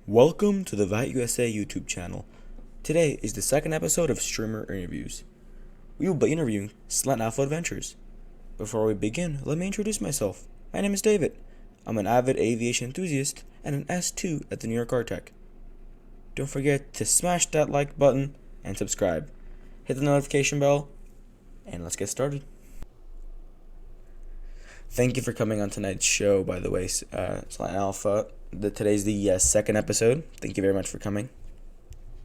Welcome to the VAT USA YouTube channel. Today is the second episode of Streamer Interviews. We will be interviewing Slant Adventures. Before we begin, let me introduce myself. My name is David. I'm an avid aviation enthusiast and an S2 at the New York Tech. Don't forget to smash that like button and subscribe. Hit the notification bell, and let's get started. Thank you for coming on tonight's show, by the way, Slant Alpha. Today's the second episode. Thank you very much for coming.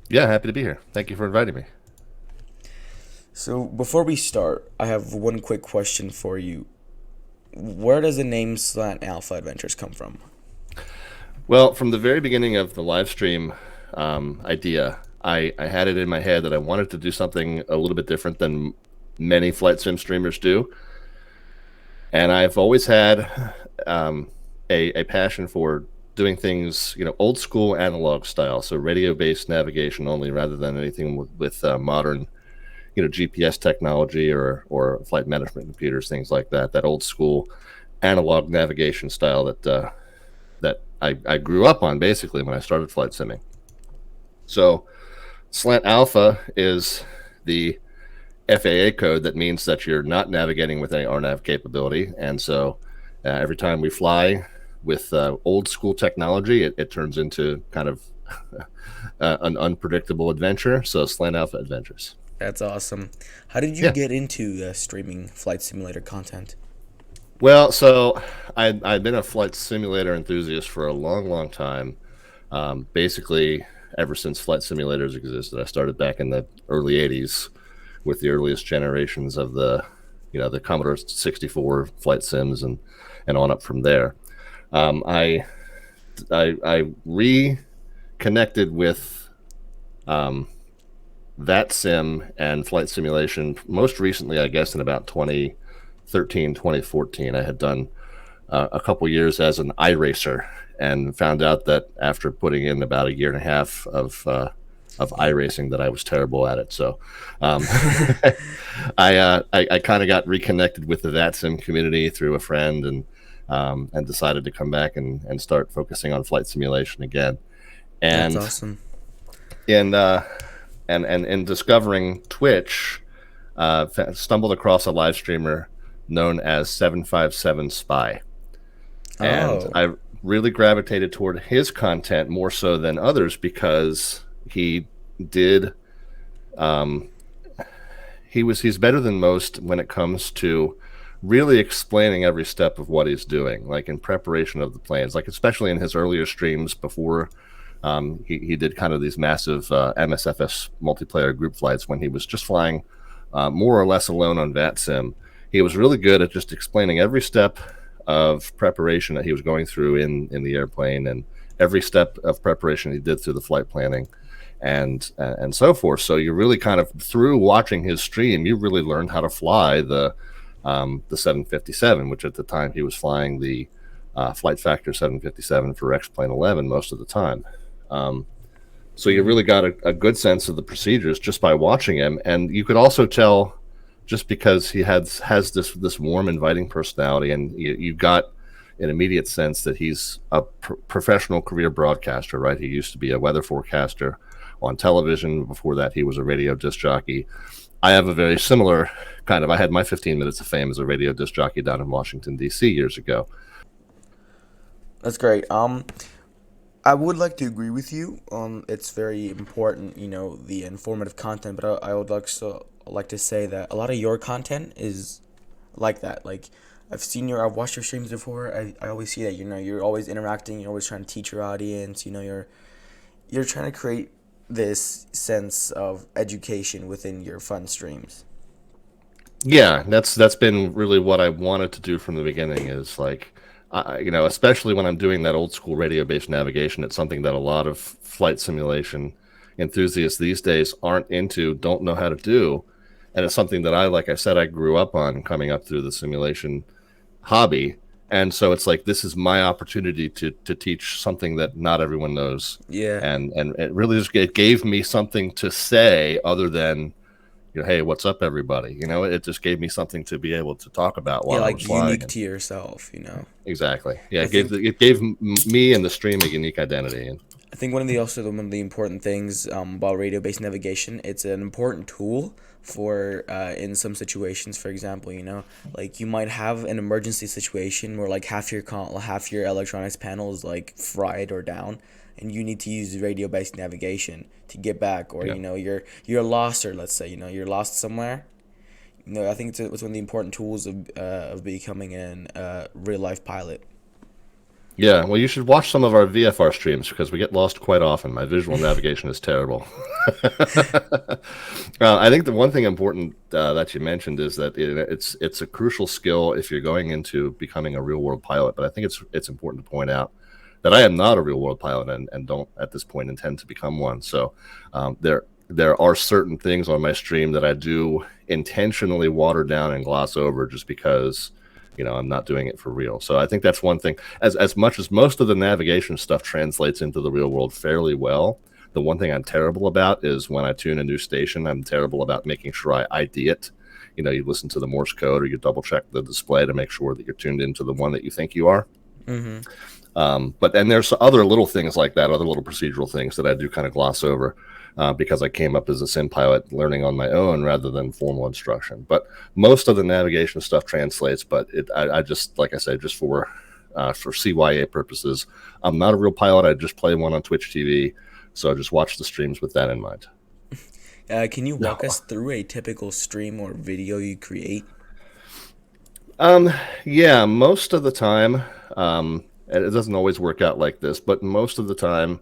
Yeah, happy to be here. Thank you for inviting me. So before we start, I have one quick question for you. Where does the name Slant Alpha Adventures come from? Well, from the very beginning of the live stream idea, I had it in my head that I wanted to do something a little bit different than many flight sim streamers do. And I've always had a passion for doing things, old school analog style, so radio-based navigation only, rather than anything with modern, GPS technology or flight management computers, things like that. That old school analog navigation style that I grew up on basically when I started flight simming. So, Slant Alpha is the FAA code that means that you're not navigating with any RNAV capability, and so every time we fly with old school technology, it turns into kind of an unpredictable adventure. So Slant Alpha Adventures. That's awesome. How did you get into streaming flight simulator content? Well, so I've been a flight simulator enthusiast for a long time. Basically, ever since flight simulators existed. I started back in the early 80s with the earliest generations of the Commodore 64 flight sims and on up from there. I reconnected with that sim and flight simulation most recently, I guess, in about 2013, 2014. I had done a couple years as an iRacer and found out that after putting in about a year and a half of iRacing that I was terrible at it. So I kind of got reconnected with the VATSIM community through a friend and decided to come back and start focusing on flight simulation again. And that's awesome. In discovering Twitch, stumbled across a live streamer known as 757 Spy. And I really gravitated toward his content more so than others because he did he's better than most when it comes to really explaining every step of what he's doing, like in preparation of the planes, like especially in his earlier streams before he did kind of these massive MSFS multiplayer group flights when he was just flying more or less alone on VATSIM. He was really good at just explaining every step of preparation that he was going through in the airplane and every step of preparation he did through the flight planning and so forth. So you really kind of, through watching his stream, you really learned how to fly the 757, which at the time he was flying the Flight Factor 757 for X-Plane 11 most of the time. So you really got a good sense of the procedures just by watching him, and you could also tell just because he has this warm, inviting personality, and you got an immediate sense that he's a professional career broadcaster, right? He used to be a weather forecaster on television. Before that, he was a radio disc jockey. I have a very similar kind of, I had my 15 minutes of fame as a radio disc jockey down in Washington, D.C. years ago. That's great. I would like to agree with you. It's very important, the informative content, but I would like to say that a lot of your content is like that. Like, I've watched your streams before. I always see that, you're always interacting, you're always trying to teach your audience, you're trying to create this sense of education within your fun streams. Yeah, that's been really what I wanted to do from the beginning is like, especially when I'm doing that old school radio-based navigation, it's something that a lot of flight simulation enthusiasts these days aren't into, don't know how to do. And it's something that like I said, I grew up on coming up through the simulation hobby. And so it's like, this is my opportunity to teach something that not everyone knows. Yeah. And it gave me something to say other than, hey, what's up, everybody? It just gave me something to be able to talk about while I was flying. Unique to yourself, Exactly. Yeah, it gave me and the stream a unique identity. I think one of the important things about radio-based navigation, it's an important tool for in some situations. For example, like you might have an emergency situation where like half your electronics panel is like fried or down, and you need to use radio-based navigation to get back, or Yeah. you're lost, or let's say you're lost somewhere. I think it's one of the important tools of becoming an real life pilot. Yeah, well, you should watch some of our VFR streams because we get lost quite often. My visual navigation is terrible. I think the one thing important that you mentioned is that it's a crucial skill if you're going into becoming a real world pilot. But I think it's important to point out that I am not a real world pilot and don't at this point intend to become one. So there are certain things on my stream that I do intentionally water down and gloss over just because I'm not doing it for real. So I think that's one thing. As much as most of the navigation stuff translates into the real world fairly well, the one thing I'm terrible about is when I tune a new station, I'm terrible about making sure I ID it. You listen to the Morse code or you double check the display to make sure that you're tuned into the one that you think you are. Mm-hmm. But then there's other little things like that, other little procedural things that I do kind of gloss over because I came up as a sim pilot learning on my own rather than formal instruction. But most of the navigation stuff translates, but I just, like I said, just for CYA purposes, I'm not a real pilot. I just play one on Twitch TV. So I just watch the streams with that in mind. Can you walk us through a typical stream or video you create? Yeah, most of the time, and it doesn't always work out like this, but most of the time,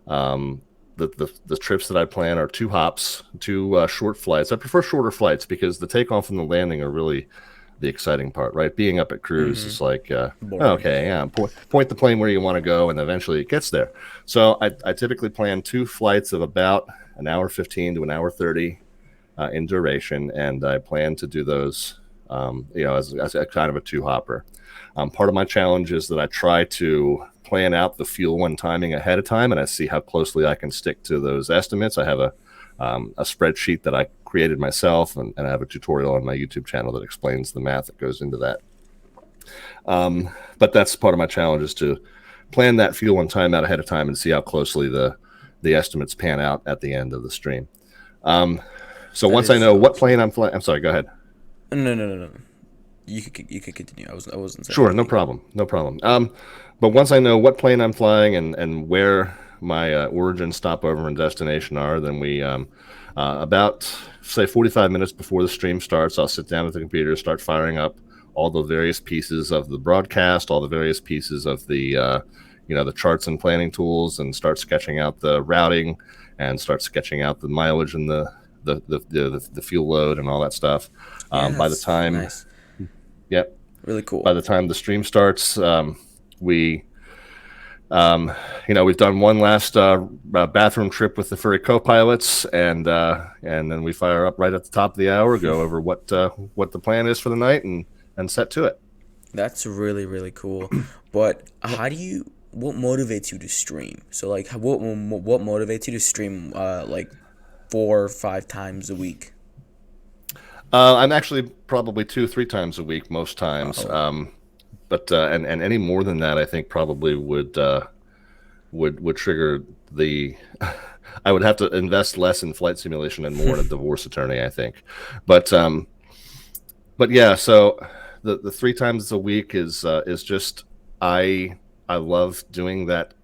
the trips that I plan are 2 hops, 2 short flights. I prefer shorter flights because the takeoff and the landing are really the exciting part, right? Being up at cruise is like, okay, yeah, point the plane where you want to go, and eventually it gets there. So I typically plan 2 flights of about an hour 15 to an hour 30 in duration, and I plan to do those, as a kind of a 2-hopper. Part of my challenge is that I try to plan out the fuel and timing ahead of time, and I see how closely I can stick to those estimates. I have a spreadsheet that I created myself, and I have a tutorial on my YouTube channel that explains the math that goes into that. But that's part of my challenge, is to plan that fuel and time out ahead of time and see how closely the estimates pan out at the end of the stream. So once I know what plane I'm flying, I'm sorry, go ahead. No. You could continue. I wasn't saying Sure, anything. no problem. But once I know what plane I'm flying and where my origin, stopover, and destination are, then we about say 45 minutes before the stream starts, I'll sit down at the computer, start firing up all the various pieces of the broadcast, all the various pieces of the the charts and planning tools, and start sketching out the routing and start sketching out the mileage and the fuel load and all that stuff. Yeah, By the that's time nice. Yep. Really cool. By the time the stream starts, we've done one last bathroom trip with the furry co-pilots, and then we fire up right at the top of the hour, go over what the plan is for the night, and set to it. That's really, really cool. But what motivates you to stream? So like, what motivates you to stream like 4 or 5 times a week? I'm actually probably 2-3 times a week most times. Oh. But and any more than that, I think probably would trigger the. I would have to invest less in flight simulation and more in a divorce attorney, I think. But yeah, so the 3 times a week is just I love doing that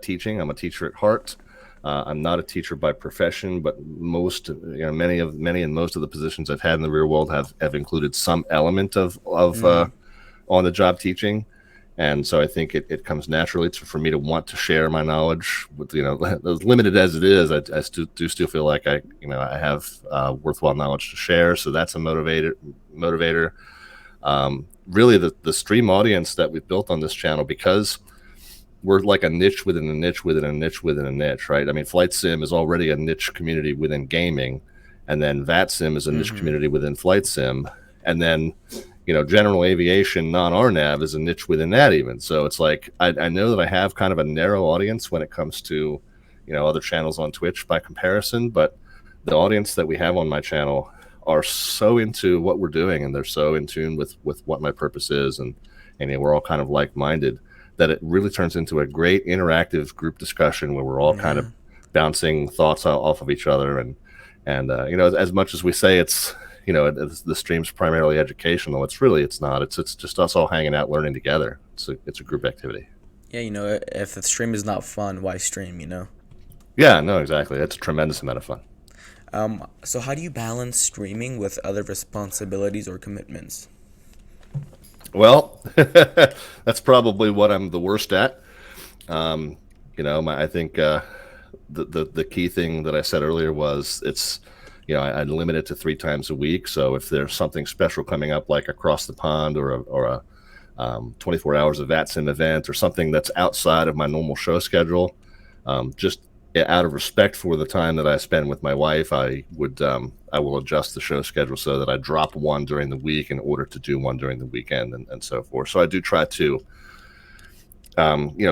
teaching. I'm a teacher at heart. I'm not a teacher by profession, but many and most of the positions I've had in the real world have included some element of on the job teaching, and so I think it comes naturally for me to want to share my knowledge with as limited as it is. I do still feel like I have worthwhile knowledge to share, so that's a motivator. Really, the stream audience that we've built on this channel, because we're like a niche within a niche within a niche within a niche, right? I mean, flight sim is already a niche community within gaming, and then VAT sim is a niche community within flight sim, and then general aviation non-RNAV is a niche within that even. So it's like I know that I have kind of a narrow audience when it comes to other channels on Twitch by comparison, but the audience that we have on my channel are so into what we're doing, and they're so in tune with what my purpose is, and we're all kind of like-minded, that it really turns into a great interactive group discussion where we're all kind of Yeah. bouncing thoughts off of each other. And as much as we say it's, the stream's primarily educational, it's not. It's just us all hanging out, learning together. It's a group activity. Yeah, if the stream is not fun, why stream? Yeah, no, exactly. It's a tremendous amount of fun. So how do you balance streaming with other responsibilities or commitments? Well, that's probably what I'm the worst at. Um, I think the key thing that I said earlier was I limit it to 3 times a week. So if there's something special coming up, like across the pond or a 24 hours of VATSIM event or something that's outside of my normal show schedule, just out of respect for the time that I spend with my wife, I will adjust the show schedule so that I drop one during the week in order to do one during the weekend and so forth. So I do try to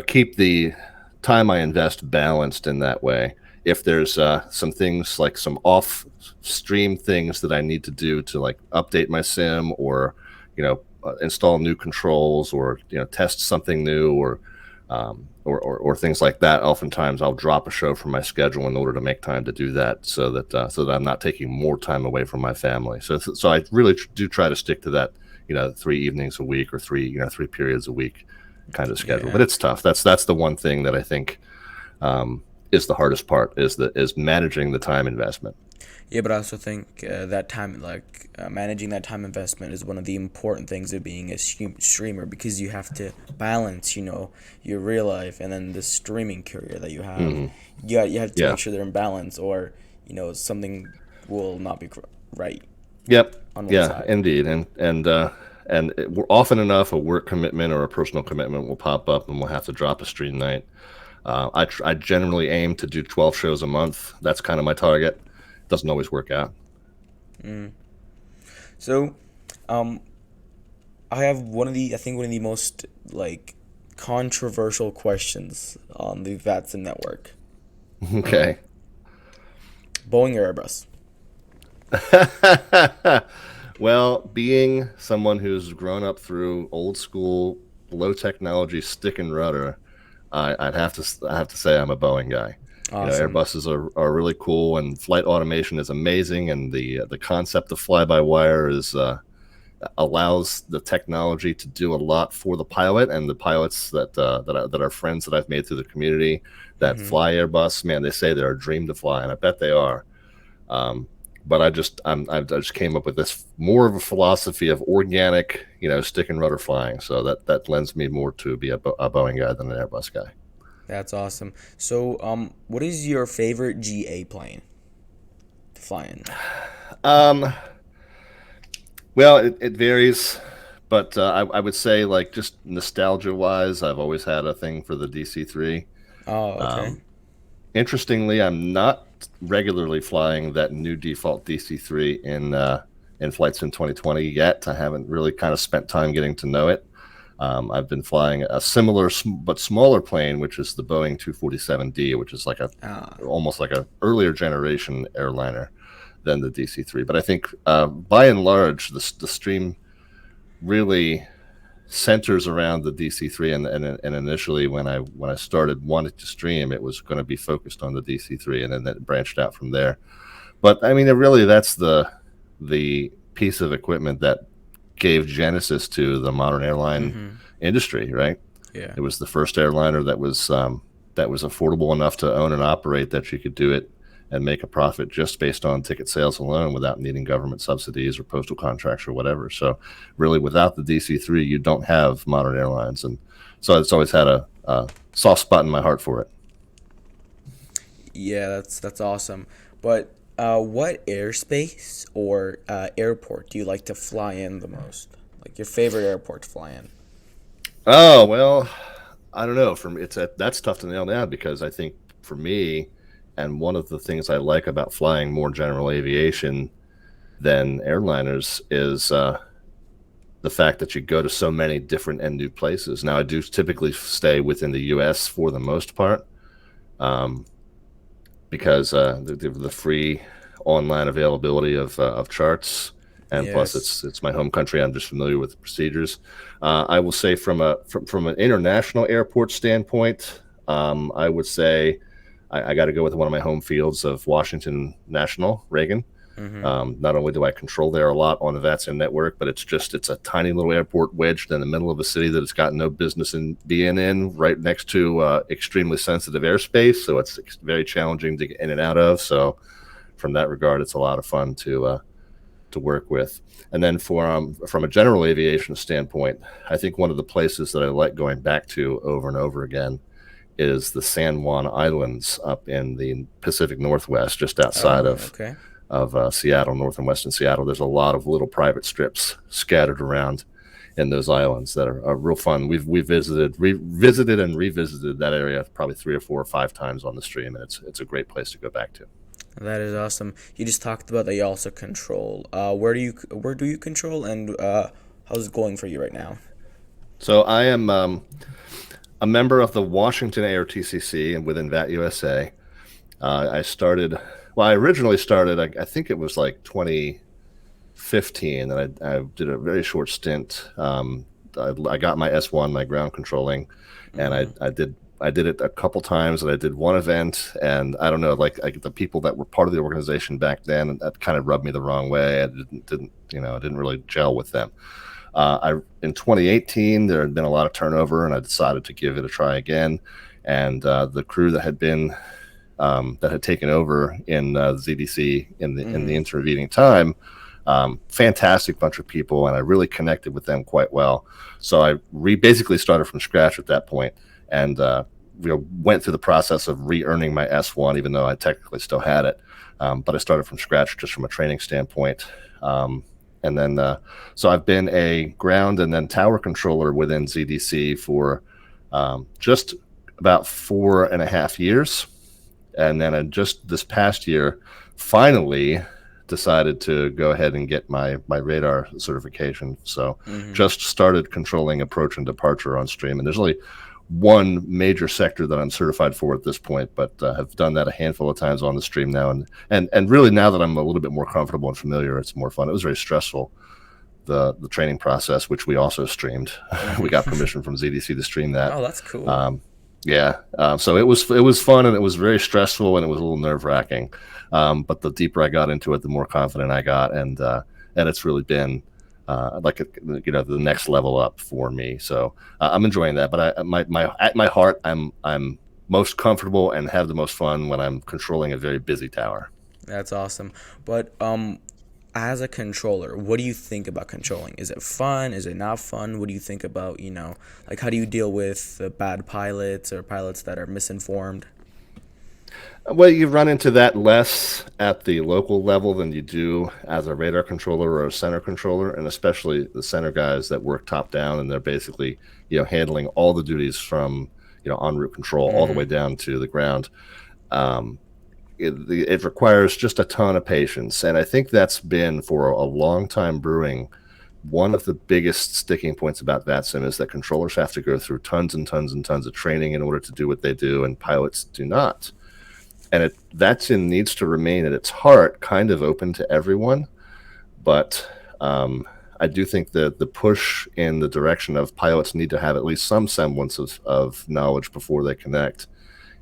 keep the time I invest balanced in that way. If there's some things, like some off stream things that I need to do to, like, update my sim, or install new controls, or test something new, or things like that, oftentimes I'll drop a show from my schedule in order to make time to do that, so that I'm not taking more time away from my family. So I really do try to stick to that 3 evenings a week, or 3 periods a week kind of schedule. But Yeah. it's tough. That's the one thing that I think is the hardest part, is managing the time investment. Yeah, but I also think that time, like managing that time investment, is one of the important things of being a streamer, because you have to balance, your real life and then the streaming career that you have. Hmm. You have to Yeah. make sure they're in balance, or something will not be right Yep. on one Yeah, side. indeed. We're often enough, a work commitment or a personal commitment will pop up, and we'll have to drop a stream night. I generally aim to do 12 shows a month. That's kind of my target. Doesn't always work out. Mm. So, um, I have I think one of the most, like, controversial questions on the VATSIM network. Okay. Boeing or Airbus? Well, being someone who's grown up through old school, low technology stick and rudder, I have to say I'm a Boeing guy. Awesome. Airbuses are really cool, and flight automation is amazing, and the concept of fly by wire allows the technology to do a lot for the pilot, and the pilots that are friends that I've made through the community that Hmm. fly Airbus. Man, they say they're a dream to fly, and I bet they are. Um, but I just came up with this more of a philosophy of organic, stick and rudder flying. So that lends me more to be a Boeing guy than an Airbus guy. That's awesome. So, what is your favorite GA plane to fly in? Um, well, it varies, but I would say, like, just nostalgia wise, I've always had a thing for the DC-3. Oh, okay. Um, Interestingly, I'm not regularly flying that new default DC-3 in flights in 2020 yet. I haven't really kind of spent time getting to know it. I've been flying a similar but smaller plane, which is the Boeing 247D, which is like Ah, almost like a earlier generation airliner than the DC-3. But I think by and large, the stream really centers around the DC-3, and initially when I started wanting to stream, it was going to be focused on the DC-3, and then that branched out from there. But I mean, that's the piece of equipment that gave genesis to the modern airline mm-hmm. industry, right? Yeah. It was the first airliner that was affordable enough to own and operate, that you could do it and make a profit just based on ticket sales alone, without needing government subsidies or postal contracts or whatever. So really, without the DC-3, you don't have modern airlines. And so it's always had a soft spot in my heart for it. Yeah, that's awesome. But what airspace or airport do you like to fly in the most? Like your favorite airport to fly in? Oh, well, I don't know. That's tough to nail down, because I think for me, and one of the things I like about flying more general aviation than airliners, is the fact that you go to so many different and new places. Now, I do typically stay within the U.S. for the most part, um, because the free online availability of charts and plus Yes. it's my home country. I'm just familiar with the procedures. I will say from an international airport standpoint, I would say I got to go with one of my home fields of Washington National Reagan. Mm-hmm. Not only do I control there a lot on the VATSIM network, but it's a tiny little airport wedged in the middle of a city that it's got no business in being in, right next to extremely sensitive airspace. So it's very challenging to get in and out of. So from that regard, it's a lot of fun to work with. And then from a general aviation standpoint, I think one of the places that I like going back to over and over again is the San Juan Islands up in the Pacific Northwest, just outside Oh, okay. of Seattle, north and western Seattle. There's a lot of little private strips scattered around in those islands that are real fun. We've visited and revisited that area probably 3 or 4 or 5 times on the stream, and it's a great place to go back to. That is awesome. You just talked about that you also control. Where do you control, and how's it going for you right now? So I am a member of the Washington ARTCC and within VAT USA. I started. Well, I originally started. I think it was like 2015, and I did a very short stint. I got my S1, my ground controlling, and Mm-hmm. I did it a couple times, and I did one event, and I don't know, like the people that were part of the organization back then, that kind of rubbed me the wrong way. I didn't really gel with them. In 2018 there had been a lot of turnover, and I decided to give it a try again. And the crew that had taken over in ZDC in the Mm-hmm. intervening time, fantastic bunch of people, and I really connected with them quite well. So I basically started from scratch at that point, and went through the process of re-earning my S1, even though I technically still had it. But I started from scratch just from a training standpoint. And then, so I've been a ground and then tower controller within ZDC for just about 4.5 years. And then I just this past year finally decided to go ahead and get my radar certification. So Mm-hmm. just started controlling approach and departure on stream. And there's only one major sector that I'm certified for at this point, but have done that a handful of times on the stream now. And really now that I'm a little bit more comfortable and familiar, it's more fun. It was very stressful, the training process, which we also streamed. We got Mm-hmm. permission from ZDC to stream that. Oh, that's cool. Um, yeah, so it was fun, and it was very stressful, and it was a little nerve wracking. But the deeper I got into it, the more confident I got, and it's really been the next level up for me. So I'm enjoying that. But at my heart, I'm most comfortable and have the most fun when I'm controlling a very busy tower. That's awesome. But as a controller, what do you think about controlling? Is it fun? Is it not fun? What do you think about, like how do you deal with bad pilots or pilots that are misinformed? Well, you run into that less at the local level than you do as a radar controller or a center controller, and especially the center guys that work top down, and they're basically handling all the duties from en route control all the way Mm-hmm. down to the ground. Um, it requires just a ton of patience, and I think that's been for a long time brewing. One of the biggest sticking points about VATSIM is that controllers have to go through tons and tons and tons of training in order to do what they do, and pilots do not. And VATSIM needs to remain at its heart kind of open to everyone, but I do think that the push in the direction of pilots need to have at least some semblance of knowledge before they connect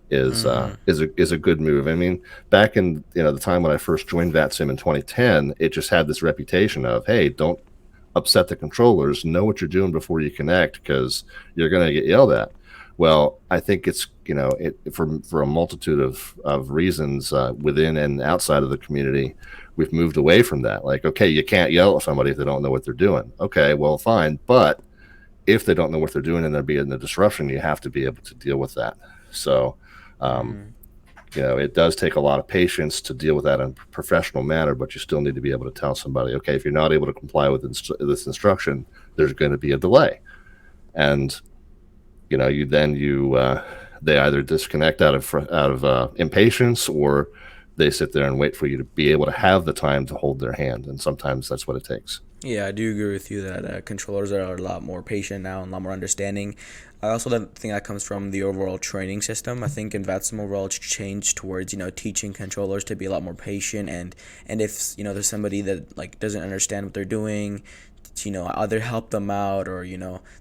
Mm-hmm. is a good move. I mean, back in the time when I first joined VATSIM in 2010, it just had this reputation of, hey, don't upset the controllers, know what you're doing before you connect, because you're going to get yelled at. Well, I think it's for a multitude of reasons within and outside of the community, we've moved away from that. Like, okay, you can't yell at somebody if they don't know what they're doing. Okay, well, fine, but if they don't know what they're doing and they're being a disruption, you have to be able to deal with that. So, um, Mm-hmm. it does take a lot of patience to deal with that in a professional manner, but you still need to be able to tell somebody, okay, if you're not able to comply with this instruction, there's going to be a delay. And they either disconnect out of impatience, or they sit there and wait for you to be able to have the time to hold their hand, and sometimes that's what it takes. Yeah, I do agree with you that controllers are a lot more patient now and a lot more understanding. I also don't think that comes from the overall training system. I think in VATSIM overall it's changed towards, teaching controllers to be a lot more patient, and if, there's somebody that like doesn't understand what they're doing, either help them out or,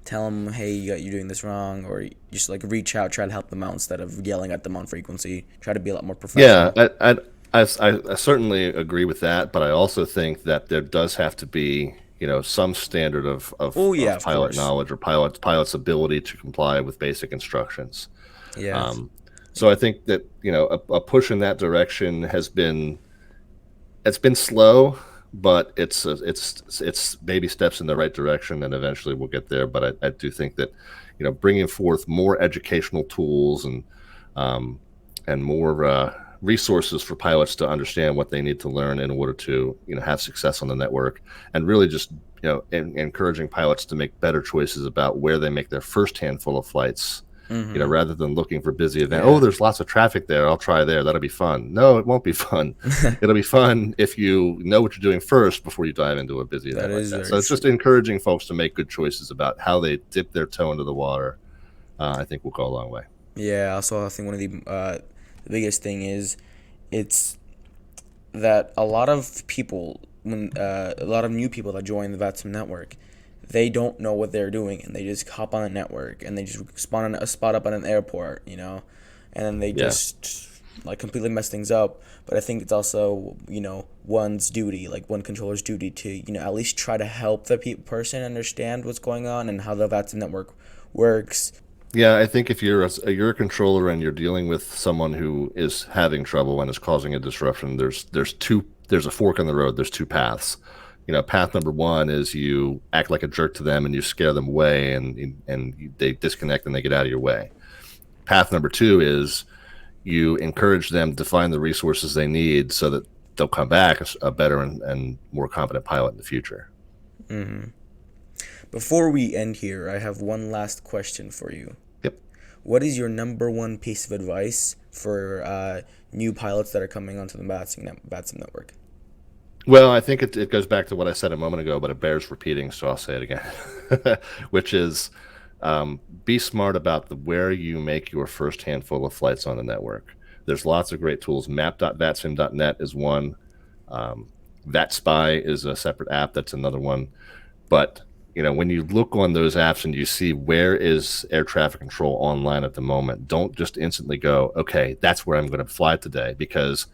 tell them, hey, you're doing this wrong, or just like reach out, try to help them out instead of yelling at them on frequency. Try to be a lot more Yeah, professional. I certainly agree with that, but I also think that there does have to be, some standard Oh yeah, of of pilot course. knowledge or pilot's ability to comply with basic instructions. Yeah. Um, so I think that, a push in that direction it's been slow, but it's baby steps in the right direction, and eventually we'll get there. But I do think that, bringing forth more educational tools um, and more resources for pilots to understand what they need to learn in order to, have success on the network, and really just, encouraging pilots to make better choices about where they make their first handful of flights, Mm-hmm. rather than looking for busy event. Oh, Yeah. there's lots of traffic there. I'll try there. That'll be fun. No, it won't be fun. It'll be fun if you know what you're doing first before you dive into a busy That event like is that. very So it's just true. encouraging folks to make good choices about how they dip their toe into the water. I think will go a long way. Yeah. Also, I think one of the biggest thing is it's that a lot of people, when a lot of new people that join the VATSIM network, they don't know what they're doing and they just hop on a network and they just spawn on a spot up on an airport, and then they Yeah. just like completely mess things up. But I think it's also, one's duty, like one controller's duty to, at least try to help the person understand what's going on and how the VATSIM network works. Yeah, I think if you're a controller and you're dealing with someone who is having trouble and is causing a disruption, there's a fork in the road. There's two paths. Path number one is you act like a jerk to them and you scare them away, and they disconnect and they get out of your way. Path number two is you encourage them to find the resources they need so that they'll come back a better and more competent pilot in the future. Hmm. Before we end here, I have one last question for you. Yep. What is your number one piece of advice for new pilots that are coming onto the VATSIM network? Well, I think it goes back to what I said a moment ago, but it bears repeating, so I'll say it again, which is be smart about where you make your first handful of flights on the network. There's lots of great tools. Map.vatsim.net is one. Um, VatSpy is a separate app. That's another one. But when you look on those apps and you see where is air traffic control online at the moment, don't just instantly go, okay, that's where I'm going to fly today, because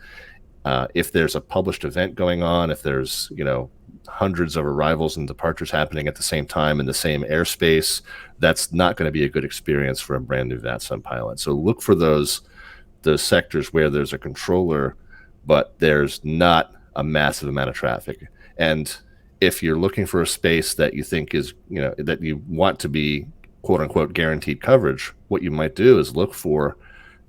if there's a published event going on, if there's hundreds of arrivals and departures happening at the same time in the same airspace, that's not going to be a good experience for a brand new VATSIM pilot. So look for those sectors where there's a controller, but there's not a massive amount of traffic. And if you're looking for a space that you think is, that you want to be quote unquote guaranteed coverage, what you might do is look for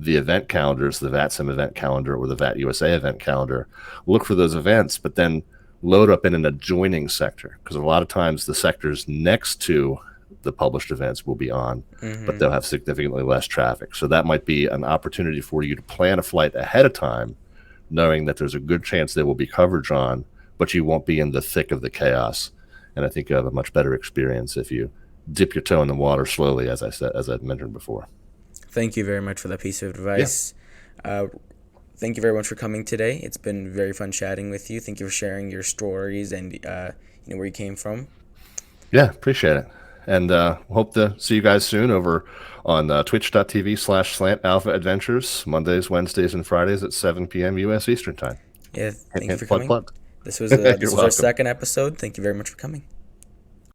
the event calendars, the VATSIM event calendar or the VAT USA event calendar. Look for those events, but then load up in an adjoining sector, because a lot of times the sectors next to the published events will be on, but Mm-hmm. they'll have significantly less traffic. So that might be an opportunity for you to plan a flight ahead of time, knowing that there's a good chance there will be coverage on, but you won't be in the thick of the chaos. And I think you have a much better experience if you dip your toe in the water slowly, as I mentioned before. Thank you very much for that piece of Yeah. advice. Uh, Thank you very much for coming today. It's been very fun chatting with you. Thank you for sharing your stories and where you came from. Yeah, appreciate it. And hope to see you guys soon over on twitch.tv/slant alpha adventures, Mondays, Wednesdays, and Fridays at 7 p.m. U.S. Eastern Time. Yeah, Hint, thank you hint, for plug, coming. plug. This was You're our welcome. second episode. Thank you very much for coming.